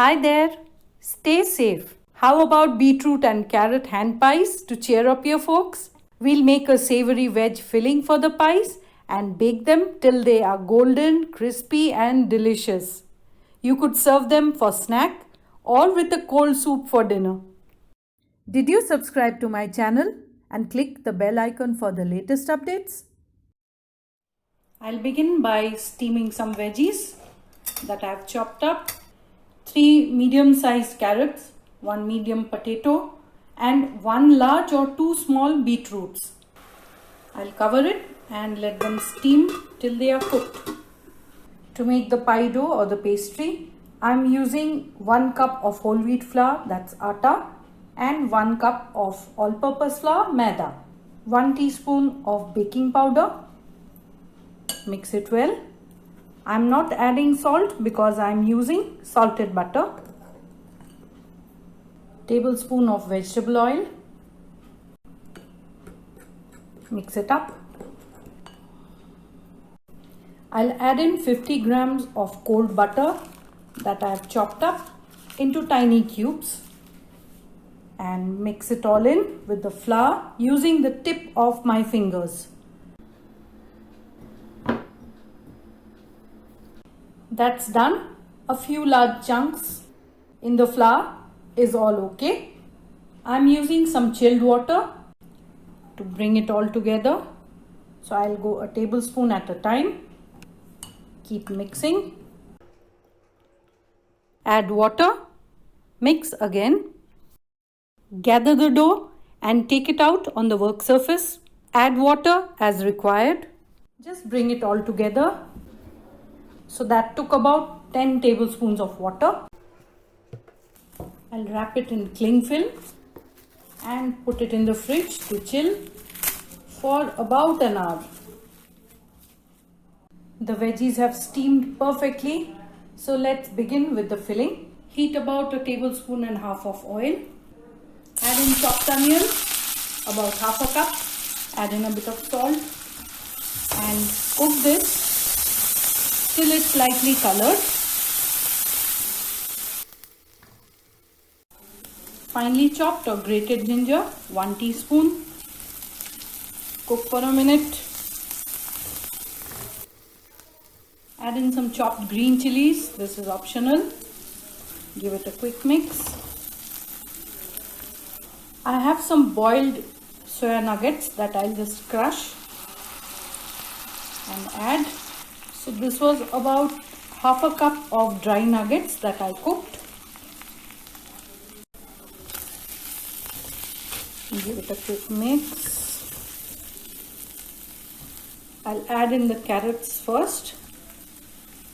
Hi there. Stay safe. How about beetroot and carrot hand pies to cheer up your folks? We'll make a savory veg filling for the pies and bake them till they are golden, crispy, and delicious. You could serve them for snack or with a cold soup for dinner. Did you subscribe to my channel and click the bell icon for the latest updates? I'll begin by steaming some veggies that I've chopped up. 3 medium-sized carrots, 1 medium potato, and 1 large or 2 small beetroots. I'll cover it and let them steam till they are cooked. To make the pie dough or the pastry, I'm using 1 cup of whole wheat flour, that's atta, and 1 cup of all-purpose flour, maida. 1 teaspoon of baking powder. Mix it well. I'm not adding salt because I'm using salted butter. Tablespoon of vegetable oil. Mix it up. I'll add in 50 grams of cold butter that I've chopped up into tiny cubes and mix it all in with the flour using the tip of my fingers. That's done. A few large chunks in the flour is all okay. I'm using some chilled water to bring it all together. So I'll go a tablespoon at a time. Keep mixing. Add water. Mix again. Gather the dough and take it out on the work surface. Add water as required. Just bring it all together. So that took about 10 tablespoons of water. I'll wrap it in cling film and put it in the fridge to chill for about an hour. The veggies have steamed perfectly. So let's begin with the filling. Heat about a tablespoon and a half of oil. Add in chopped onion, about half a cup. Add in a bit of salt and cook this till it's lightly colored. Finely chopped or grated ginger, 1 teaspoon. Cook for a minute. Add in some chopped green chilies. This is optional. Give it a quick mix. I have some boiled soya nuggets that I'll just crush and add. So this was about half a cup of dry nuggets that I cooked. Give it a quick mix. I'll add in the carrots first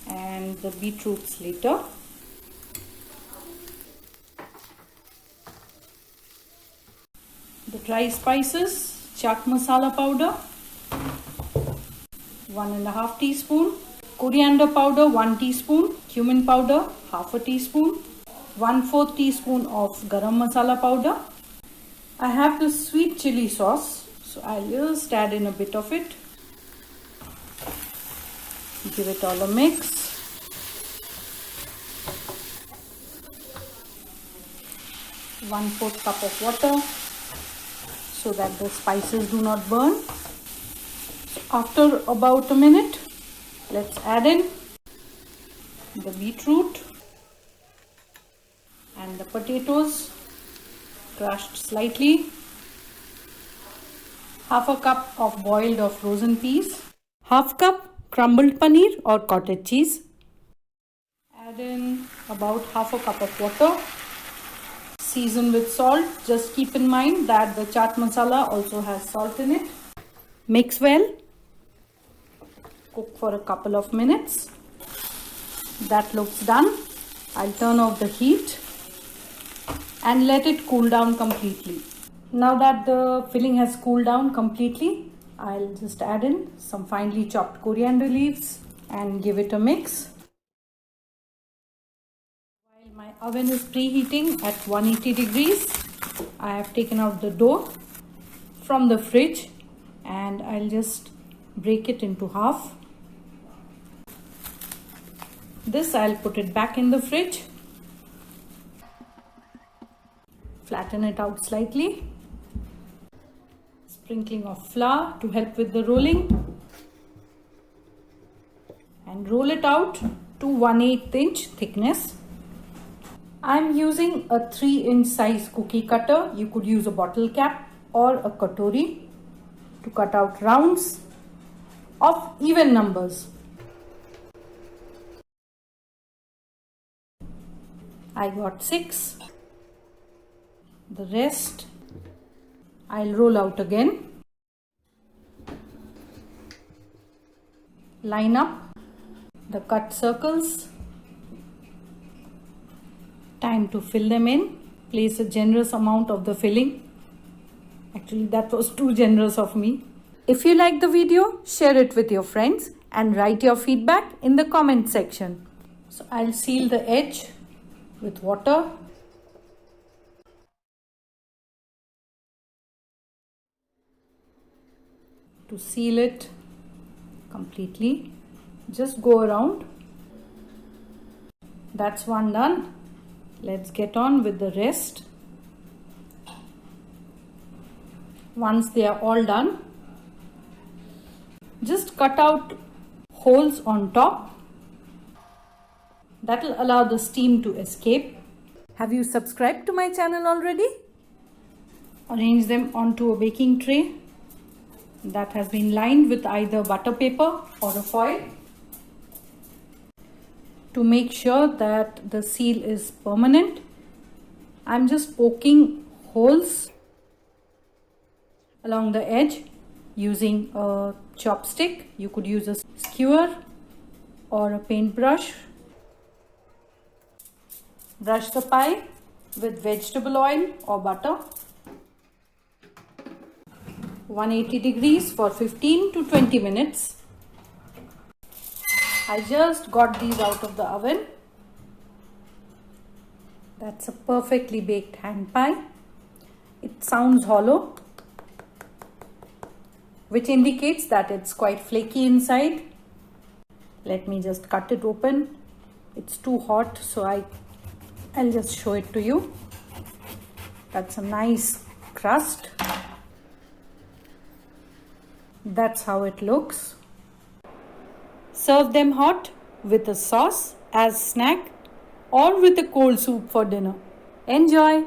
and the beetroots later. The dry spices, chaat masala powder, 1.5 teaspoon, coriander powder 1 teaspoon, cumin powder half a teaspoon, 1/4 teaspoon of garam masala powder. I have the sweet chili sauce, so I'll just add in a bit of it. Give it all a mix. One-fourth cup of water so that the spices do not burn. After about a minute, let's add in the beetroot and the potatoes crushed slightly, half a cup of boiled or frozen peas, half cup crumbled paneer or cottage cheese. Add in about half a cup of water. Season with salt. Just keep in mind that the chaat masala also has salt in it. Mix well. Cook for a couple of minutes. That looks done. I'll turn off the heat and let it cool down completely. Now that the filling has cooled down completely, I'll just add in some finely chopped coriander leaves and give it a mix. While my oven is preheating at 180 degrees, I have taken out the dough from the fridge and I'll just break it into half. This I'll put it back in the fridge Flatten it out slightly. Sprinkling of flour to help with the rolling. And roll it out to 1/8 inch thickness. I'm using a 3-inch size cookie cutter. You could use a bottle cap or a katori to cut out rounds of even numbers. I got 6. The rest I'll roll out again. Line up the cut circles. Time to fill them in. Place a generous amount of the filling. Actually, that was too generous of me. If you like the video, share it with your friends and write your feedback in the comment section. So I'll seal the edge with water. To seal it completely, just go around. That's one done. Let's get on with the rest. Once they are all done, just cut out holes on top. That will allow the steam to escape. Have you subscribed to my channel already? Arrange them onto a baking tray that has been lined with either butter paper or a foil. To make sure that the seal is permanent, I'm just poking holes along the edge using a chopstick. You could use a skewer or a paintbrush. Brush the pie with vegetable oil or butter. 180 degrees for 15 to 20 minutes. I just got these out of the oven. That's a perfectly baked hand pie. It sounds hollow, which indicates that it's quite flaky inside. Let me just cut it open. It's too hot, so I'll just show it to you. That's a nice crust. That's how it looks. Serve them hot with a sauce as snack or with a cold soup for dinner. Enjoy!